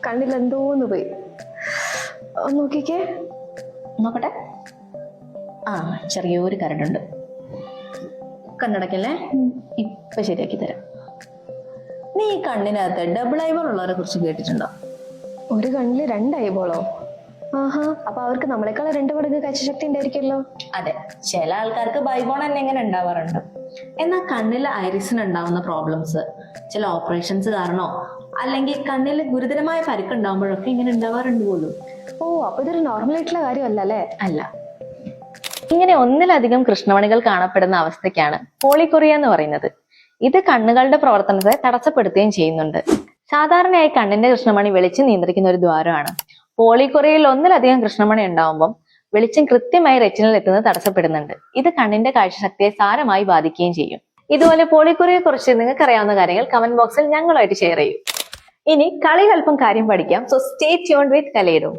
കണ്ണിൽ എന്തോന്ന് പോയി. നോക്കിക്കേ. നോക്കട്ടെ. ആ, ചെറിയൊരു കരടുണ്ട്. കണ്ണടക്കല്ലേ, ഇപ്പൊ ശരിയാക്കി തരാം. നീ ഈ കണ്ണിനകത്ത് ഡബിൾ ഐബോൾ ഉള്ളവരെ കുറിച്ച് കേട്ടിട്ടുണ്ടോ? ഒരു കണ്ണില് 2 ഐബോളോ? ആഹാ, അപ്പൊ അവർക്ക് നമ്മളെക്കാൾ 2 മടങ്ങ് കാഴ്ചശക്തി ഉണ്ടായിരിക്കല്ലോ. അതെ, ചില ആൾക്കാർക്ക് ബൈബോൺ തന്നെ ഇങ്ങനെ ഉണ്ടാവാറുണ്ട്. എന്നാൽ കണ്ണിൽ ഐറിസിന് ഉണ്ടാവുന്ന പ്രോബ്ലംസ് ചില ഓപ്പറേഷൻസ് കാരണോ അല്ലെങ്കിൽ കണ്ണിൽ ഗുരുതരമായ പരിക്കുണ്ടാവുമ്പോഴൊക്കെ ഇങ്ങനെ ഉണ്ടാവാറുണ്ട് പോലും. ഓ, അപ്പൊ ഇതൊരു നോർമൽ ആയിട്ടുള്ള കാര്യമല്ല അല്ലേ? അല്ല. ഇങ്ങനെ ഒന്നിലധികം കൃഷ്ണമണികൾ കാണപ്പെടുന്ന അവസ്ഥയ്ക്കാണ് പോളികൊറിയ എന്ന് പറയുന്നത്. ഇത് കണ്ണുകളുടെ പ്രവർത്തനത്തെ തടസ്സപ്പെടുത്തുകയും ചെയ്യുന്നുണ്ട്. സാധാരണയായി കണ്ണിന്റെ കൃഷ്ണമണി വെളിച്ചം നിയന്ത്രിക്കുന്ന ഒരു ദ്വാരമാണ്. പോളികൊറിയയിൽ ഒന്നിലധികം കൃഷ്ണമണി ഉണ്ടാവുമ്പം വെളിച്ചം കൃത്യമായി റെറ്റിനൽ എത്തുന്നത് തടസ്സപ്പെടുന്നുണ്ട്. ഇത് കണ്ണിന്റെ കാഴ്ചശക്തിയെ സാരമായി ബാധിക്കുകയും ചെയ്യും. ഇതുപോലെ പോളികൊറിയയെ കുറിച്ച് നിങ്ങൾക്ക് അറിയാവുന്ന കാര്യങ്ങൾ കമന്റ് ബോക്സിൽ ഞങ്ങളുമായിട്ട് ഷെയർ ചെയ്യൂ. ഇനി കളികൾപ്പം കാര്യം പഠിക്കാം. So stay tuned with കലേഡോ.